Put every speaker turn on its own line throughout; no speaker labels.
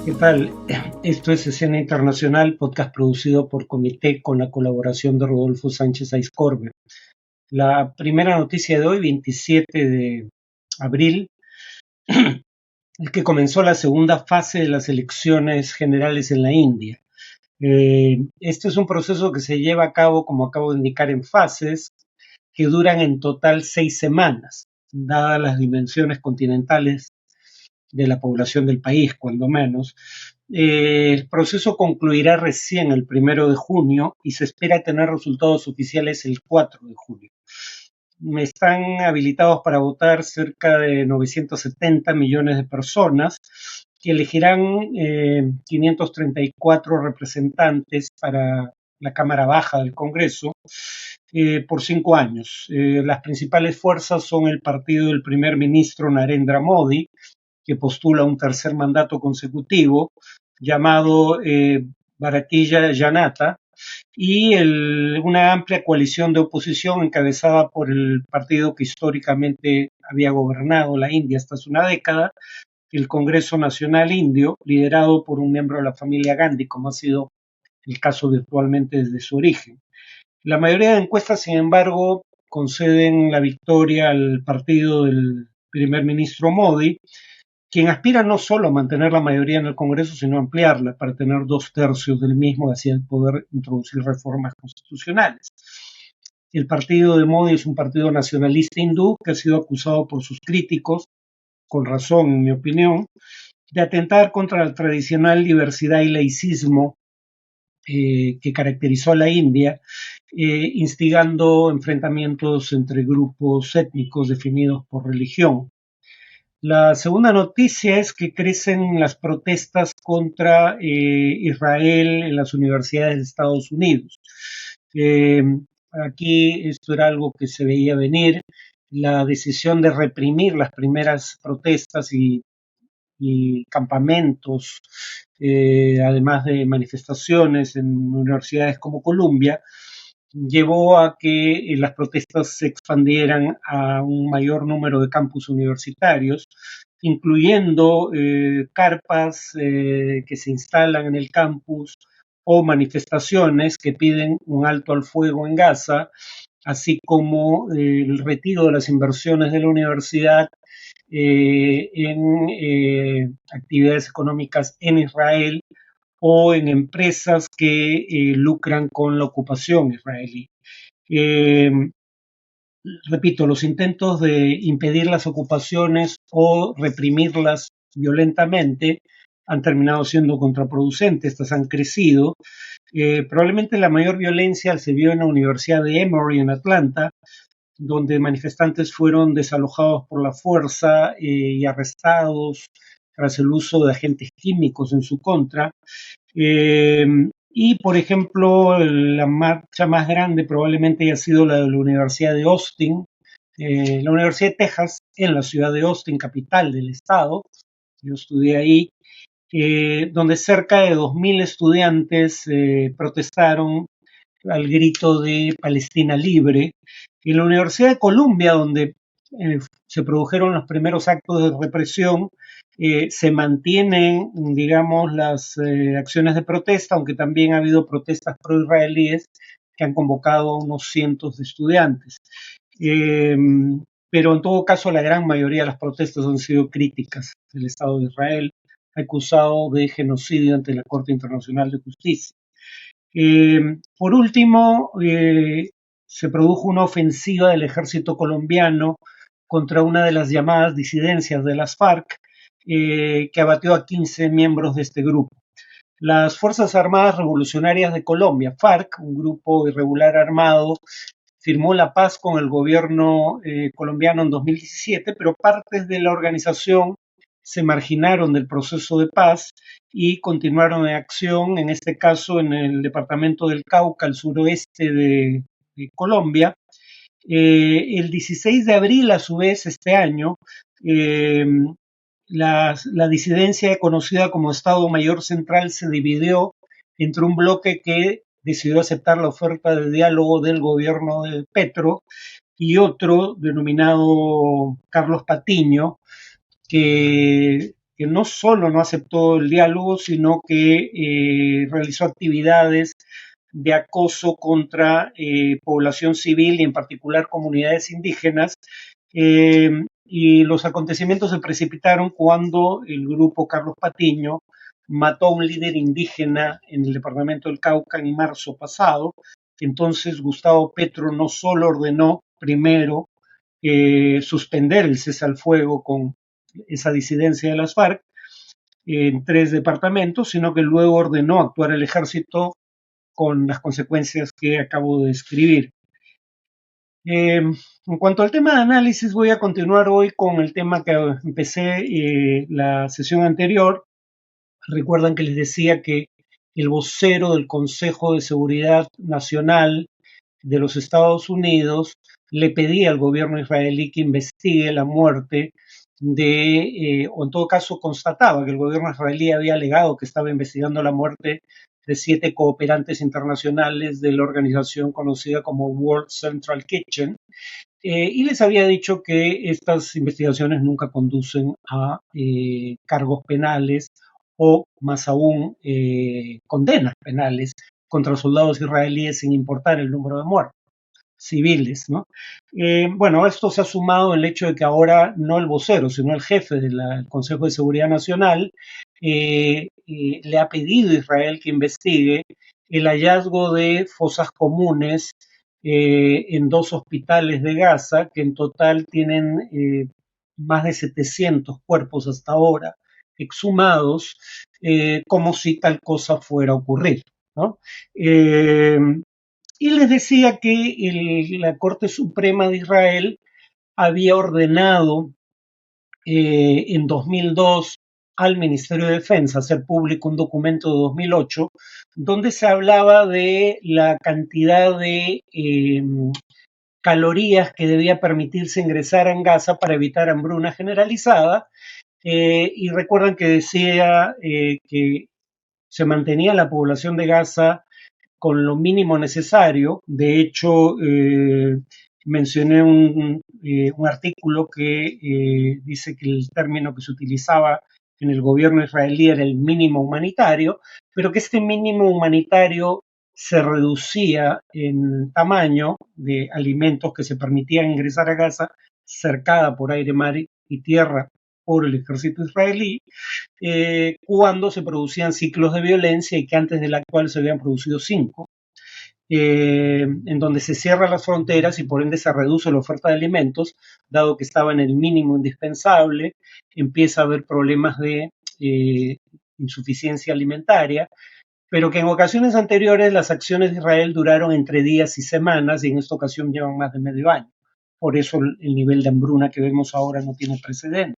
¿Qué tal? Esto es Escena Internacional, podcast producido por Comité con la colaboración de Rodolfo Sánchez Aizcorbe. La primera noticia de hoy, 27 de abril, es que comenzó la segunda fase de las elecciones generales en la India. Este es un proceso que se lleva a cabo, como acabo de indicar, en fases que duran en total 6 semanas, dadas las dimensiones continentales de la población del país, cuando menos. El proceso concluirá recién el 1 de junio y se espera tener resultados oficiales el 4 de julio. Están habilitados para votar cerca de 970 millones de personas que elegirán 534 representantes para la Cámara Baja del Congreso por 5 años. Las principales fuerzas son el partido del primer ministro Narendra Modi, que postula un tercer mandato consecutivo, llamado Bharatiya Janata, y una amplia coalición de oposición encabezada por el partido que históricamente había gobernado la India hasta hace una década, el Congreso Nacional Indio, liderado por un miembro de la familia Gandhi, como ha sido el caso virtualmente desde su origen. La mayoría de encuestas, sin embargo, conceden la victoria al partido del primer ministro Modi, quien aspira no solo a mantener la mayoría en el Congreso, sino a ampliarla para tener 2/3 del mismo y así poder introducir reformas constitucionales. El partido de Modi es un partido nacionalista hindú que ha sido acusado por sus críticos, con razón en mi opinión, de atentar contra la tradicional diversidad y laicismo que caracterizó a la India, instigando enfrentamientos entre grupos étnicos definidos por religión. La segunda noticia es que crecen las protestas contra Israel en las universidades de Estados Unidos. Eh, Aquí esto era algo que se veía venir, la decisión de reprimir las primeras protestas y campamentos, además de manifestaciones en universidades como Columbia, llevó a que las protestas se expandieran a un mayor número de campus universitarios, incluyendo carpas que se instalan en el campus o manifestaciones que piden un alto al fuego en Gaza, así como el retiro de las inversiones de la universidad en actividades económicas en Israel o en empresas que lucran con la ocupación israelí. Eh, Repito, los intentos de impedir las ocupaciones o reprimirlas violentamente han terminado siendo contraproducentes, estas han crecido. Probablemente la mayor violencia se vio en la Universidad de Emory en Atlanta, donde manifestantes fueron desalojados por la fuerza y arrestados tras el uso de agentes químicos en su contra. Y, por ejemplo, la marcha más grande probablemente haya sido la de la Universidad de Austin, la Universidad de Texas, en la ciudad de Austin, capital del estado. Yo estudié ahí, donde cerca de 2.000 estudiantes protestaron al grito de Palestina libre. En la Universidad de Columbia, donde se produjeron los primeros actos de represión, se mantienen, digamos, las acciones de protesta, aunque también ha habido protestas pro-israelíes que han convocado a unos cientos de estudiantes. Eh, pero en todo caso, la gran mayoría de las protestas han sido críticas del Estado de Israel, acusado de genocidio ante la Corte Internacional de Justicia. Por último, se produjo una ofensiva del ejército colombiano contra una de las llamadas disidencias de las FARC, que abatió a 15 miembros de este grupo. Las Fuerzas Armadas Revolucionarias de Colombia, FARC, un grupo irregular armado, firmó la paz con el gobierno colombiano en 2017, pero partes de la organización se marginaron del proceso de paz y continuaron en acción, en este caso en el departamento del Cauca, al suroeste de Colombia. El 16 de abril, a su vez, este año, eh, la disidencia conocida como Estado Mayor Central se dividió entre un bloque que decidió aceptar la oferta de diálogo del gobierno de Petro y otro denominado Carlos Patiño, que que no solo no aceptó el diálogo, sino que realizó actividades de acoso contra población civil y en particular comunidades indígenas. Y los acontecimientos se precipitaron cuando el grupo Carlos Patiño mató a un líder indígena en el departamento del Cauca en marzo pasado. Entonces Gustavo Petro no solo ordenó primero suspender el cese al fuego con esa disidencia de las FARC en 3 departamentos, sino que luego ordenó actuar el ejército con las consecuencias que acabo de describir. En cuanto al tema de análisis, voy a continuar hoy con el tema que empecé la sesión anterior. Recuerdan que les decía que el vocero del Consejo de Seguridad Nacional de los Estados Unidos le pedía al gobierno israelí que investigue la muerte o en todo caso constataba que el gobierno israelí había alegado que estaba investigando la muerte de 7 cooperantes internacionales de la organización conocida como World Central Kitchen, y les había dicho que estas investigaciones nunca conducen a cargos penales o más aún condenas penales contra soldados israelíes sin importar el número de muertos civiles, ¿no? Bueno, esto se ha sumado el hecho de que ahora no el vocero, sino el jefe del Consejo de Seguridad Nacional le ha pedido a Israel que investigue el hallazgo de fosas comunes en 2 hospitales de Gaza, que en total tienen más de 700 cuerpos hasta ahora exhumados, como si tal cosa fuera a ocurrir, ¿no? Y les decía que la Corte Suprema de Israel había ordenado en 2002 al Ministerio de Defensa hacer público un documento de 2008 donde se hablaba de la cantidad de calorías que debía permitirse ingresar en Gaza para evitar hambruna generalizada. Y recuerdan que decía que se mantenía la población de Gaza con lo mínimo necesario. De hecho, mencioné un artículo que dice que el término que se utilizaba en el gobierno israelí era el mínimo humanitario, pero que este mínimo humanitario se reducía en tamaño de alimentos que se permitían ingresar a Gaza, cercada por aire, mar y tierra por el ejército israelí, cuando se producían ciclos de violencia y que antes del actual se habían producido 5, en donde se cierran las fronteras y por ende se reduce la oferta de alimentos, dado que estaba en el mínimo indispensable, empieza a haber problemas de insuficiencia alimentaria, pero que en ocasiones anteriores las acciones de Israel duraron entre días y semanas y en esta ocasión llevan más de medio año. Por eso el nivel de hambruna que vemos ahora no tiene precedente.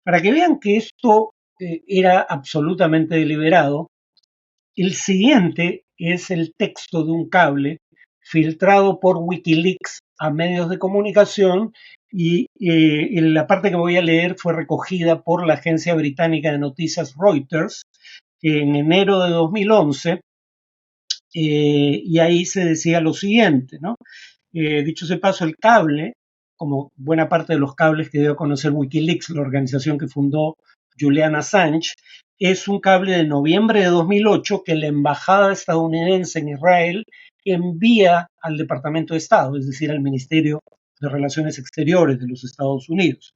Para que vean que esto era absolutamente deliberado, el siguiente es el texto de un cable filtrado por Wikileaks a medios de comunicación y la parte que voy a leer fue recogida por la agencia británica de noticias Reuters en enero de 2011 y ahí se decía lo siguiente, ¿no? Dicho sea paso, el cable, como buena parte de los cables que dio a conocer Wikileaks, la organización que fundó Julian Assange, es un cable de noviembre de 2008 que la embajada estadounidense en Israel envía al Departamento de Estado, es decir, al Ministerio de Relaciones Exteriores de los Estados Unidos.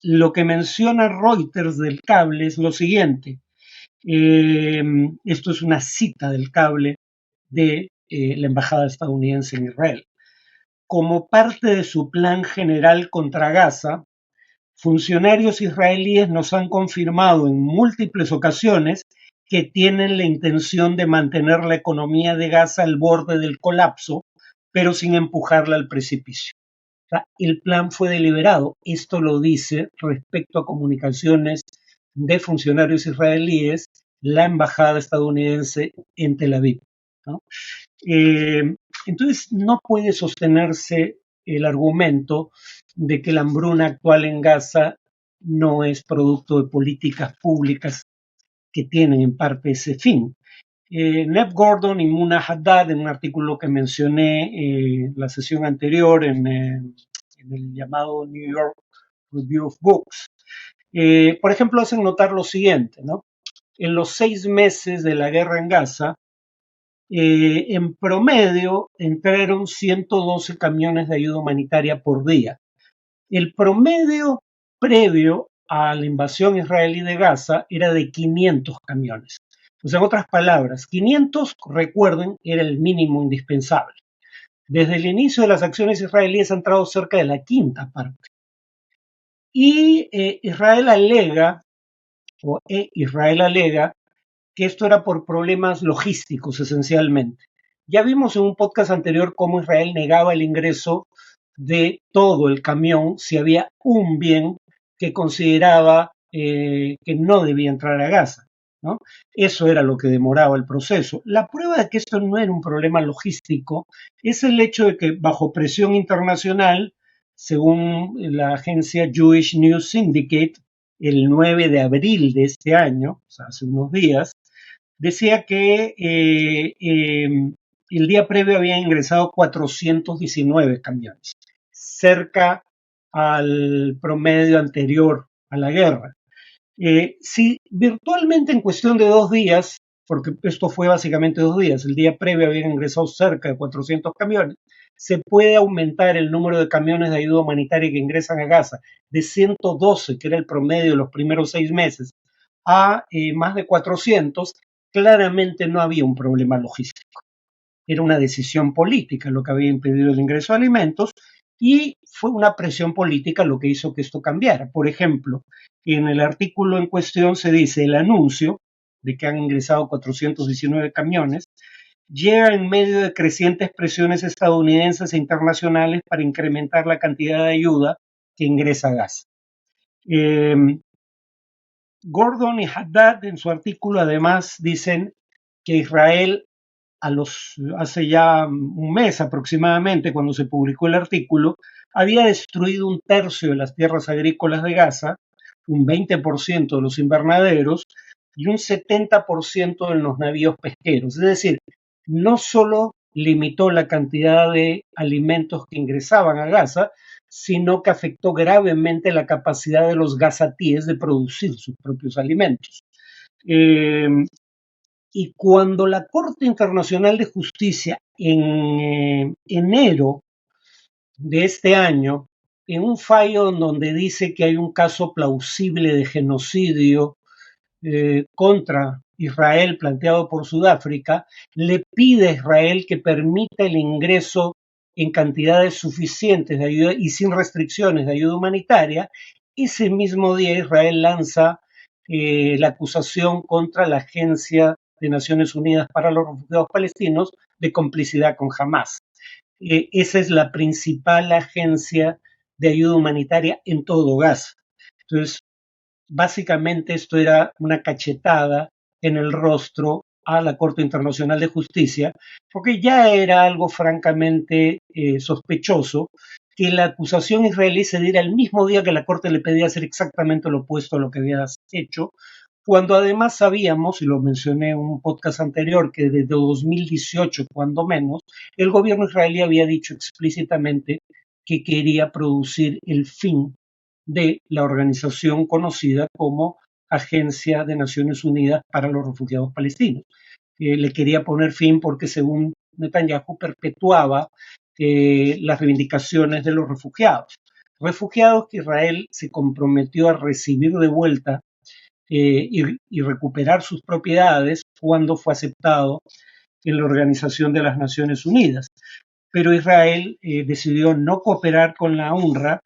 Lo que menciona Reuters del cable es lo siguiente. Esto es una cita del cable de la embajada estadounidense en Israel. Como parte de su plan general contra Gaza, funcionarios israelíes nos han confirmado en múltiples ocasiones que tienen la intención de mantener la economía de Gaza al borde del colapso, pero sin empujarla al precipicio. O sea, el plan fue deliberado. Esto lo dice respecto a comunicaciones de funcionarios israelíes la embajada estadounidense en Tel Aviv, ¿no? Entonces no puede sostenerse el argumento de que la hambruna actual en Gaza no es producto de políticas públicas que tienen en parte ese fin. Neb Gordon y Muna Haddad, en un artículo que mencioné en la sesión anterior en el llamado New York Review of Books, Por ejemplo, hacen notar lo siguiente, ¿no? En los 6 meses de la guerra en Gaza, en promedio entraron 112 camiones de ayuda humanitaria por día. El promedio previo a la invasión israelí de Gaza era de 500 camiones. Pues en otras palabras, 500, recuerden, era el mínimo indispensable. Desde el inicio de las acciones israelíes ha entrado cerca de la quinta parte. Y Israel alega que esto era por problemas logísticos esencialmente. Ya vimos en un podcast anterior cómo Israel negaba el ingreso de todo el camión si había un bien que consideraba que no debía entrar a Gaza, ¿no? Eso era lo que demoraba el proceso. La prueba de que esto no era un problema logístico es el hecho de que bajo presión internacional, según la agencia Jewish News Syndicate, el 9 de abril de este año, o sea, hace unos días, decía que el día previo habían ingresado 419 camiones, cerca al promedio anterior a la guerra. Si virtualmente en cuestión de 2 días, porque esto fue básicamente 2 días, el día previo habían ingresado cerca de 400 camiones, se puede aumentar el número de camiones de ayuda humanitaria que ingresan a Gaza de 112, que era el promedio de los primeros 6 meses, a más de 400, claramente no había un problema logístico. Era una decisión política lo que había impedido el ingreso de alimentos y fue una presión política lo que hizo que esto cambiara. Por ejemplo, en el artículo en cuestión se dice el anuncio de que han ingresado 419 camiones llega en medio de crecientes presiones estadounidenses e internacionales para incrementar la cantidad de ayuda que ingresa a Gaza. Gordon y Haddad en su artículo además dicen que Israel hace ya un mes aproximadamente, cuando se publicó el artículo, había destruido un tercio de las tierras agrícolas de Gaza, un 20% de los invernaderos y un 70% de los navíos pesqueros. Es decir, no solo limitó la cantidad de alimentos que ingresaban a Gaza, sino que afectó gravemente la capacidad de los gazatíes de producir sus propios alimentos. Y cuando la Corte Internacional de Justicia en enero de este año, en un fallo donde dice que hay un caso plausible de genocidio contra Israel planteado por Sudáfrica, le pide a Israel que permita el ingreso en cantidades suficientes de ayuda y sin restricciones de ayuda humanitaria. Ese mismo día Israel lanza la acusación contra la Agencia de Naciones Unidas para los Refugiados Palestinos de complicidad con Hamas. Esa es la principal agencia de ayuda humanitaria en todo Gaza. Entonces, básicamente esto era una cachetada en el rostro a la Corte Internacional de Justicia, porque ya era algo francamente sospechoso que la acusación israelí se diera el mismo día que la Corte le pedía hacer exactamente lo opuesto a lo que había hecho, cuando además sabíamos, y lo mencioné en un podcast anterior, que desde 2018, cuando menos, el gobierno israelí había dicho explícitamente que quería producir el fin de la organización conocida como Agencia de Naciones Unidas para los Refugiados Palestinos. Le quería poner fin porque, según Netanyahu, perpetuaba las reivindicaciones de los refugiados. Refugiados que Israel se comprometió a recibir de vuelta y recuperar sus propiedades cuando fue aceptado en la Organización de las Naciones Unidas. Pero Israel decidió no cooperar con la UNRWA.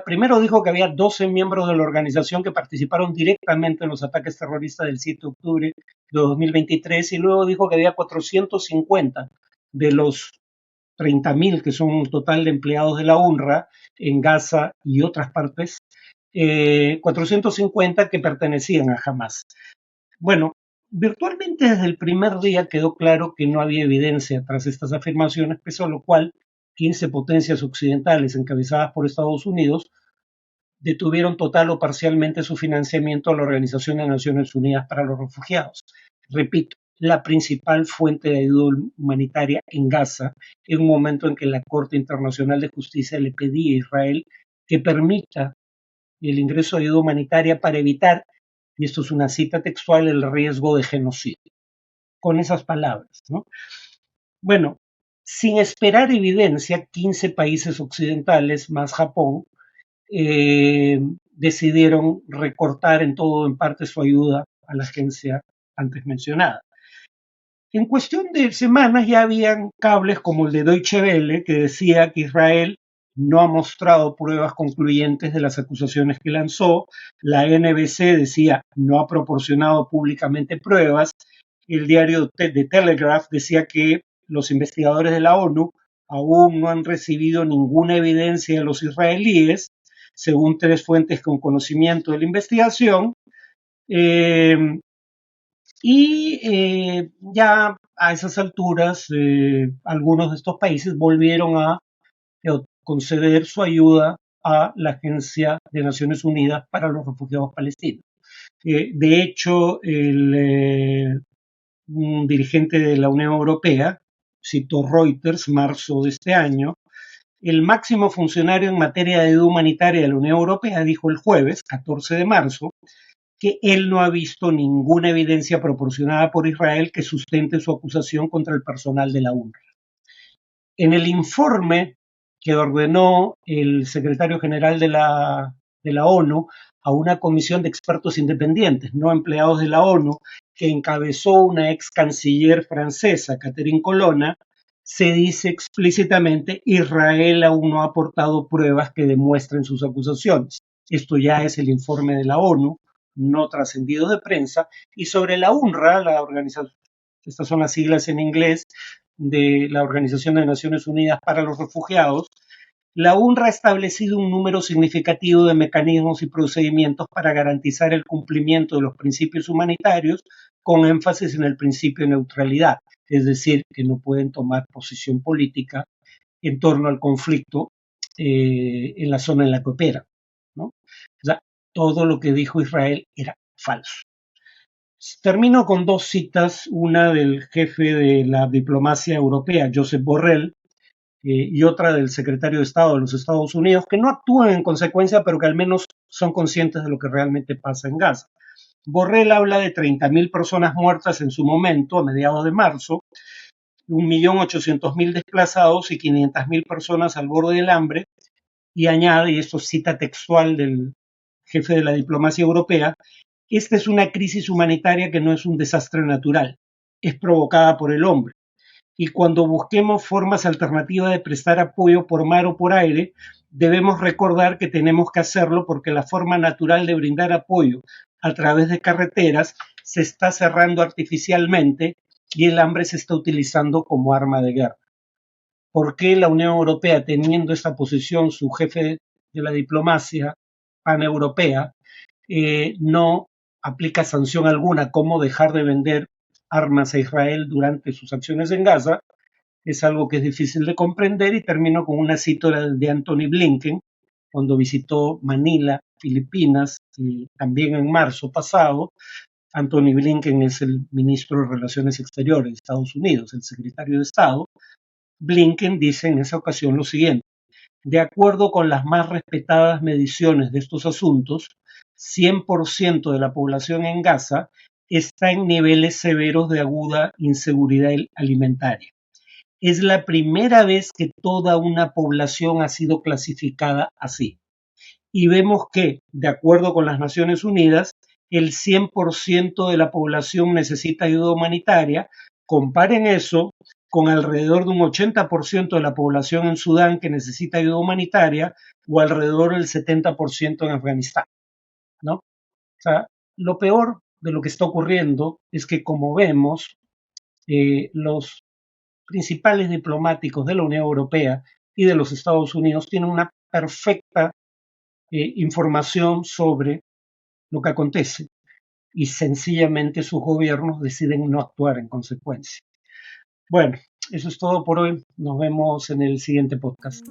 Primero dijo que había 12 miembros de la organización que participaron directamente en los ataques terroristas del 7 de octubre de 2023 y luego dijo que había 450 de los 30.000 que son un total de empleados de la UNRWA en Gaza y otras partes, 450 que pertenecían a Hamas. Bueno, virtualmente desde el primer día quedó claro que no había evidencia tras estas afirmaciones, pese a lo cual 15 potencias occidentales encabezadas por Estados Unidos detuvieron total o parcialmente su financiamiento a la Organización de Naciones Unidas para los Refugiados. Repito, la principal fuente de ayuda humanitaria en Gaza, en un momento en que la Corte Internacional de Justicia le pedía a Israel que permita el ingreso de ayuda humanitaria para evitar, y esto es una cita textual, el riesgo de genocidio. Con esas palabras, ¿no? Bueno, sin esperar evidencia, 15 países occidentales más Japón decidieron recortar en todo o en parte su ayuda a la agencia antes mencionada. En cuestión de semanas ya habían cables como el de Deutsche Welle que decía que Israel no ha mostrado pruebas concluyentes de las acusaciones que lanzó. La NBC decía no ha proporcionado públicamente pruebas. El diario The Telegraph decía que los investigadores de la ONU aún no han recibido ninguna evidencia de los israelíes, según 3 fuentes con conocimiento de la investigación. Eh, ya a esas alturas, algunos de estos países volvieron a conceder su ayuda a la Agencia de Naciones Unidas para los Refugiados Palestinos. De hecho, un dirigente de la Unión Europea citó Reuters, marzo de este año, el máximo funcionario en materia de ayuda humanitaria de la Unión Europea dijo el jueves, 14 de marzo, que él no ha visto ninguna evidencia proporcionada por Israel que sustente su acusación contra el personal de la UNRWA. En el informe que ordenó el secretario general de la ONU a una comisión de expertos independientes, no empleados de la ONU, que encabezó una ex canciller francesa, Catherine Colonna, se dice explícitamente Israel aún no ha aportado pruebas que demuestren sus acusaciones. Esto ya es el informe de la ONU, no trascendido de prensa, y sobre la UNRWA, la organización, estas son las siglas en inglés de la Organización de Naciones Unidas para los Refugiados, la UNRWA ha establecido un número significativo de mecanismos y procedimientos para garantizar el cumplimiento de los principios humanitarios, con énfasis en el principio de neutralidad, es decir, que no pueden tomar posición política en torno al conflicto en la zona en la que operan, ¿no? O sea, todo lo que dijo Israel era falso. Termino con 2 citas, una del jefe de la diplomacia europea, Josep Borrell, y otra del secretario de Estado de los Estados Unidos, que no actúan en consecuencia, pero que al menos son conscientes de lo que realmente pasa en Gaza. Borrell habla de 30.000 personas muertas en su momento, a mediados de marzo, 1.800.000 desplazados y 500.000 personas al borde del hambre, y añade, y esto cita textual del jefe de la diplomacia europea, esta es una crisis humanitaria que no es un desastre natural, es provocada por el hombre. Y cuando busquemos formas alternativas de prestar apoyo por mar o por aire, debemos recordar que tenemos que hacerlo porque la forma natural de brindar apoyo a través de carreteras se está cerrando artificialmente y el hambre se está utilizando como arma de guerra. ¿Por qué la Unión Europea, teniendo esta posición, su jefe de la diplomacia paneuropea, no aplica sanción alguna, como dejar de vender armas a Israel durante sus acciones en Gaza? Es algo que es difícil de comprender, y termino con una cita de Anthony Blinken, cuando visitó Manila, Filipinas, y también en marzo pasado. Anthony Blinken es el ministro de Relaciones Exteriores de Estados Unidos, el secretario de Estado. Blinken dice en esa ocasión lo siguiente: de acuerdo con las más respetadas mediciones de estos asuntos, 100% de la población en Gaza está en niveles severos de aguda inseguridad alimentaria. Es la primera vez que toda una población ha sido clasificada así. Y vemos que, de acuerdo con las Naciones Unidas, el 100% de la población necesita ayuda humanitaria. Comparen eso con alrededor de un 80% de la población en Sudán que necesita ayuda humanitaria, o alrededor del 70% en Afganistán, ¿no? O sea, lo peor de lo que está ocurriendo es que, como vemos, los principales diplomáticos de la Unión Europea y de los Estados Unidos tienen una perfecta información sobre lo que acontece, y sencillamente sus gobiernos deciden no actuar en consecuencia. Bueno, eso es todo por hoy. Nos vemos en el siguiente podcast.